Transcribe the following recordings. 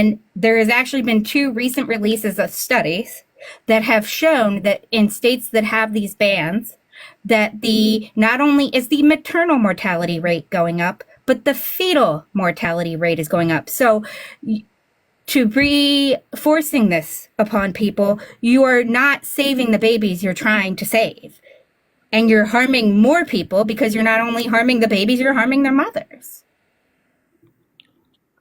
And there has actually been 2 recent releases of studies that have shown that in states that have these bans, that the not only is the maternal mortality rate going up, but the fetal mortality rate is going up. So to be forcing this upon people, you are not saving the babies you're trying to save. And you're harming more people because you're not only harming the babies, you're harming their mothers.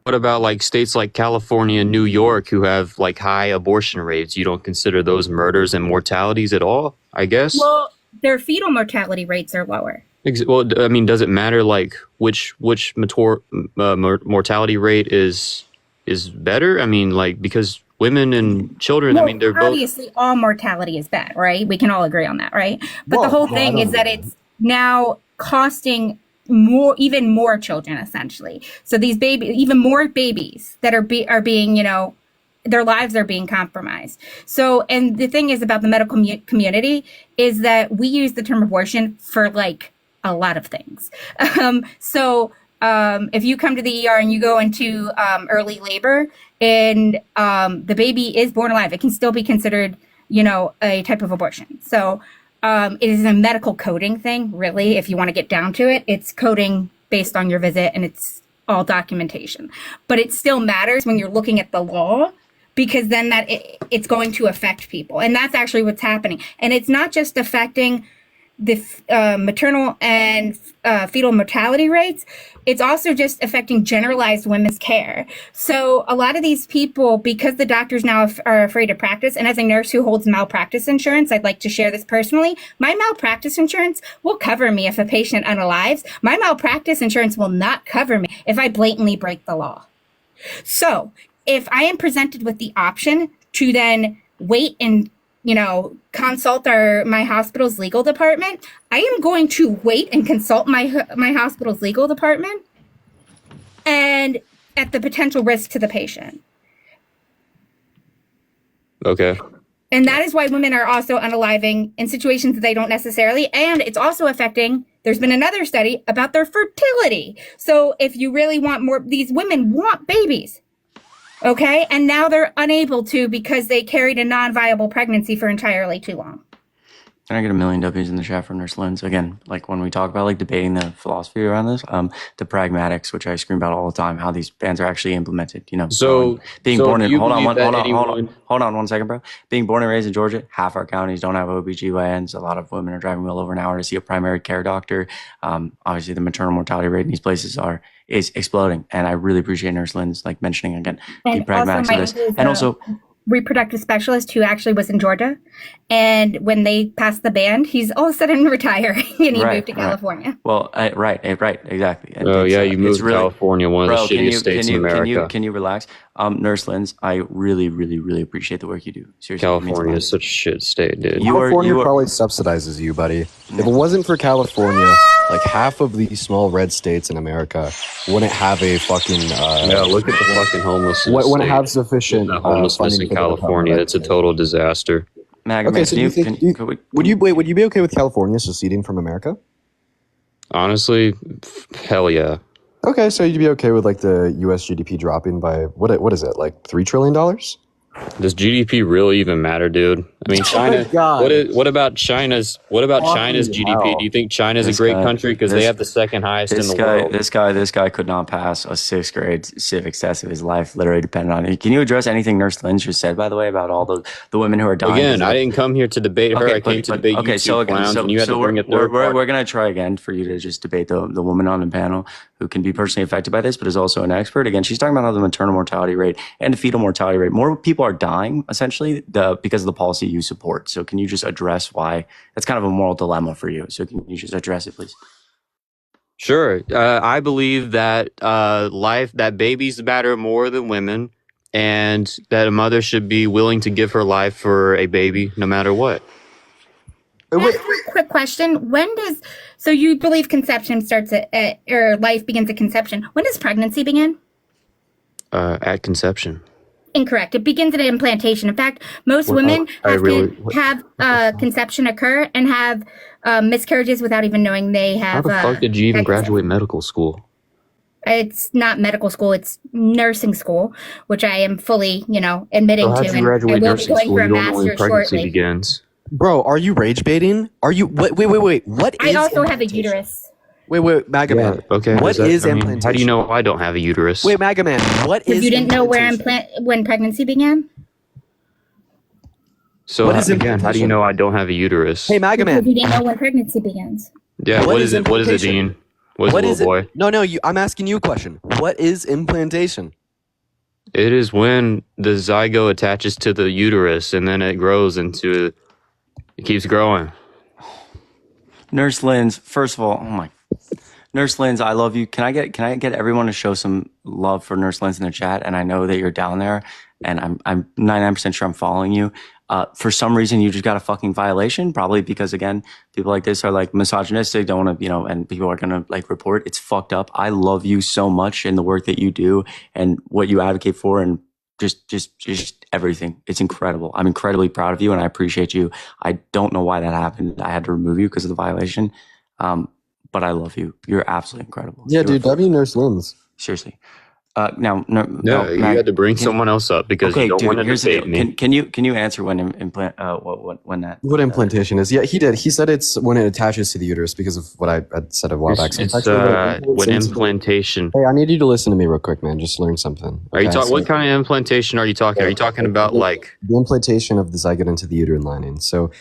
What about like states like California and New York who have like high abortion rates? You don't consider those murders and mortalities at all, I guess? Well, their fetal mortality rates are lower. Well, I mean, does it matter like which mortality rate is better? I mean, like, because women and children, I mean, they're both... Obviously, all mortality is bad, right? We can all agree on that, right? But the whole thing is that it's now costing even more children, essentially. So these babies, even more babies that are being, you know, their lives are being compromised. So, and the thing is about the medical community is that we use the term abortion for like a lot of things. If you come to the ER and you go into early labor and the baby is born alive, it can still be considered, you know, a type of abortion. So it is a medical coding thing, really. If you want to get down to it, it's coding based on your visit and it's all documentation. But it still matters when you're looking at the law, because then it's going to affect people. And that's actually what's happening. And it's not just affecting the maternal and fetal mortality rates. It's also just affecting generalized women's care. So a lot of these people, because the doctors now are afraid to practice, and as a nurse who holds malpractice insurance, I'd like to share this personally. My malpractice insurance will cover me if a patient unalives. My malpractice insurance will not cover me if I blatantly break the law. So if I am presented with the option to then wait and, you know, consult my hospital's legal department, I am going to wait and consult my hospital's legal department, and at the potential risk to the patient. Okay. And that is why women are also unaliving in situations that they don't necessarily, and it's also affecting, there's been another study about their fertility. So if you really want more, these women want babies. Okay, and now they're unable to because they carried a non-viable pregnancy for entirely too long. Can I get a million W's in the chat from Nurse Lynn? So again, like when we talk about like debating the philosophy around this, the pragmatics, which I scream about all the time, how these bans are actually implemented. You know, hold on 1 second, bro. Being born and raised in Georgia, half our counties don't have OBGYNs. A lot of women are driving well over an hour to see a primary care doctor. Obviously, the maternal mortality rate in these places is exploding, and I really appreciate Nurse Lynn's like mentioning again the pragmatics of this, and also. Reproductive specialist who actually was in Georgia, and when they passed the ban, he's all of a sudden retiring and he moved to California. Well, exactly. And you moved to California, one of the shittiest states in America. Can you relax? Nurse Lynn's, I really, really, really appreciate the work you do. Seriously, California is such a shit state, dude. California probably subsidizes you, buddy. If it wasn't for California, like half of these small red states in America wouldn't have a fucking. Look at the fucking homelessness. Wouldn't have sufficient homelessness in California. It's a total disaster. Okay, so would you be okay with California seceding from America? Honestly, hell yeah. Okay, so you'd be okay with like the U.S. GDP dropping by what is it, like $3 trillion? Does GDP really even matter, dude? I mean, China. What about China's GDP? Do you think China's a great country because they have the second highest in the world? This guy could not pass a 6th grade civics test of his life. Literally depended on it. Can you address anything Nurse Lynn just said, by the way, about all the women who are dying? Again, I didn't come here to debate her. I came to debate you two clowns, and you had to bring a third party. We're gonna try again for you to just debate the woman on the panel who can be personally affected by this, but is also an expert. Again, she's talking about how the maternal mortality rate and the fetal mortality rate, more people are dying essentially because of the policy you support. So can you just address why that's kind of a moral dilemma for you? So can you just address it, please? Sure. I believe that that babies matter more than women, and that a mother should be willing to give her life for a baby no matter what. Quick question. So you believe conception starts or life begins at conception. When does pregnancy begin? At conception. Incorrect. It begins at implantation. In fact, most women have conception occur and have miscarriages without even knowing they have. How the fuck did you even graduate medical school? It's not medical school, it's nursing school, which I am fully, admitting So to. how'd you And I graduate will be nursing going school? for a You don't know when master's pregnancy shortly. begins. Bro, are you rage baiting? Are you wait. What I is also have a implantation? uterus. Wait, Maga Yeah. Man. Okay. What is how do implantation? you know I don't have a uterus? Wait, Maga Man. What Because is you didn't know where implantation? when pregnancy began? So What is again, how do you implantation? know I don't have a uterus? Hey, Maga Because Man. you didn't know when pregnancy begins. Yeah. What What is is it? What is it, implantation? Dean? What is What it, is little it? boy? No. I'm asking you a question. What is implantation? It is when the zygote attaches to the uterus and then it grows into. It keeps growing. Nurse Lynn's, first of all, oh my, Nurse Lynn's, I love you. Can I get everyone to show some love for Nurse Lynn's in the chat? And I know that you're down there, and I'm 99% sure I'm following you. For some reason, you just got a fucking violation, probably because again, people like this are like misogynistic, don't want to, and people are gonna like report. It's fucked up. I love you so much in the work that you do and what you advocate for, and just everything. It's incredible. I'm incredibly proud of you, and I appreciate you. I don't know why that happened. I had to remove you because of the violation. But I love you. You're absolutely incredible. Yeah, dude. W Nurse Lynn's. Seriously. Now, no, No, you had to bring someone else up because okay, you don't dude. want to Here's the debate deal. me. Can you answer when when that What implantation is? Yeah, he did. He said it's when it attaches to the uterus because of what I said a while back. So It's actually when implantation. Hey, I need you to listen to me real quick, man. Just learn something. Are you okay? talking? So What kind of implantation are you talking? Are you talking about like? the implantation of the zygote into the uterine lining? So,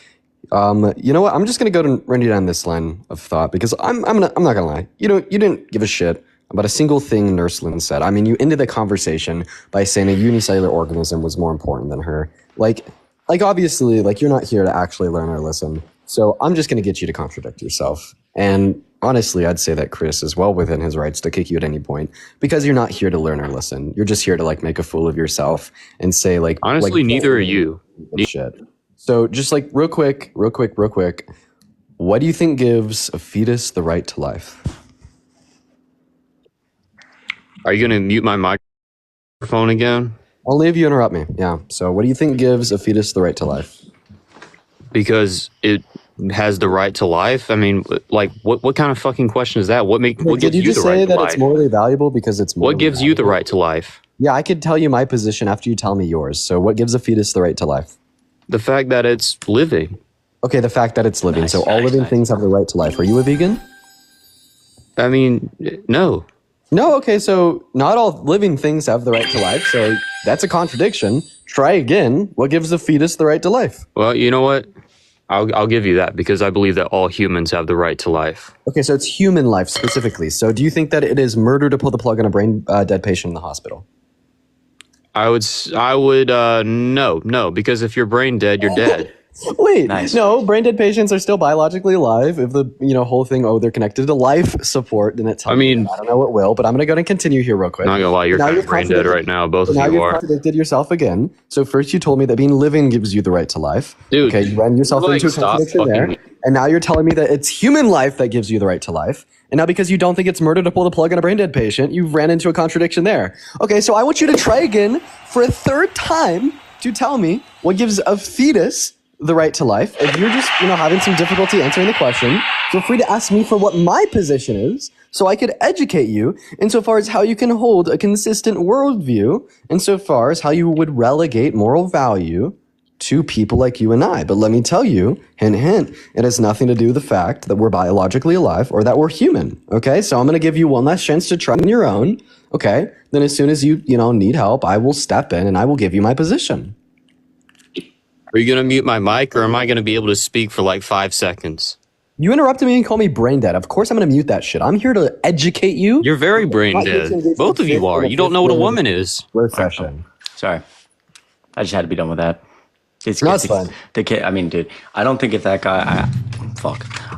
you know what? I'm just gonna go to run you down this line of thought because I'm not gonna lie. You didn't give a shit about a single thing Nurse Lynn said. I mean, you ended the conversation by saying a unicellular organism was more important than her. Like obviously, like you're not here to actually learn or listen. So I'm just gonna get you to contradict yourself. And honestly, I'd say that Chris is well within his rights to kick you at any point because you're not here to learn or listen. You're just here to like make a fool of yourself and say like Honestly, neither are you. shit. So just like real quick, what do you think gives a fetus the right to life? Are you going to mute my microphone again? Only if you interrupt me. Yeah. So what do you think gives a fetus the right to life? Because it has the right to life. I mean, like, what kind of fucking question is that? What Did gives you you just the right say to that life? it's morally valuable because it's morally What gives you the right to life? Yeah, I could tell you my position after you tell me yours. So what gives a fetus the right to life? The fact that it's living. Okay, the fact that it's living. Nice, So all nice, living nice. things have the right to life. Are you a vegan? I mean, no. No, okay, so not all living things have the right to life, so that's a contradiction. Try again. What gives a fetus the right to life? Well, you know what? I'll give you that because I believe that all humans have the right to life. Okay, so it's human life specifically. So do you think that it is murder to pull the plug on a brain dead patient in the hospital? I would no, because if you're brain dead, you're dead. Wait, Nice. no, brain dead patients are still biologically alive. If the whole thing, they're connected to life support, then it tells me. I don't know what will, but I'm gonna go and continue here real quick. Not gonna lie, you're Now kind you've of brain dead contradicted- right now. Both So of now you you've are. contradicted yourself again. So first you told me that being living gives you the right to life. Dude, okay, you ran yourself like, into a stop contradiction there. fucking- And now you're telling me that it's human life that gives you the right to life. And now because you don't think it's murder to pull the plug on a brain dead patient, you've ran into a contradiction there. Okay, so I want you to try again for a third time to tell me what gives a fetus the right to life. If you're just, having some difficulty answering the question, feel free to ask me for what my position is so I could educate you insofar as how you can hold a consistent worldview insofar as how you would relegate moral value to people like you and I. But let me tell you, hint, hint, it has nothing to do with the fact that we're biologically alive or that we're human. Okay, so I'm going to give you one last chance to try on your own. Okay, then as soon as you need help, I will step in and I will give you my position. Are you gonna mute my mic, or am I gonna be able to speak for like 5 seconds? You interrupted me and called me brain dead. Of course I'm going to mute that shit. I'm here to educate you. You're very brain Not here to dead. engage Both in of you fifth are. and You don't know what a fifth woman is. grade session. Sorry, I just had to be done with that. It's fine. The kid. I mean, dude, I don't think if that guy.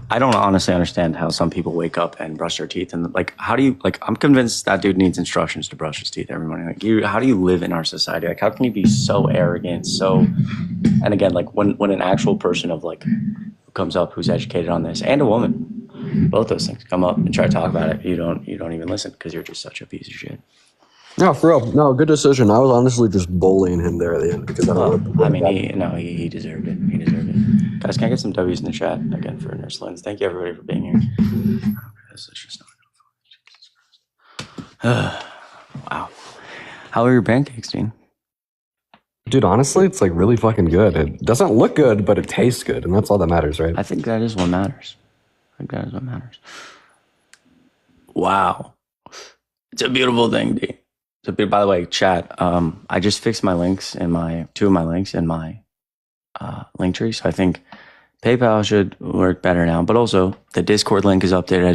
I don't honestly understand how some people wake up and brush their teeth and like. How do you like? I'm convinced that dude needs instructions to brush his teeth every morning. Like, how do you live in our society? Like, how can you be so arrogant? And again, like when an actual person of like who comes up who's educated on this and a woman, both those things come up and try to talk about it. You don't even listen because you're just such a piece of shit. No, for real. No, good decision. I was honestly just bullying him there at the end because I don't know. I mean, he deserved it. He deserved it. Guys, can I get some W's in the chat again for Nurse Lens? Thank you everybody for being here. This is just not Wow. How are your pancakes, Dean? Dude, honestly, it's like really fucking good. It doesn't look good, but it tastes good, and that's all that matters, right? I think that is what matters. Wow. It's a beautiful thing, D. By the way, chat, I just fixed my links in two of my links in my link tree. So I think PayPal should work better now. But also, the Discord link is updated. I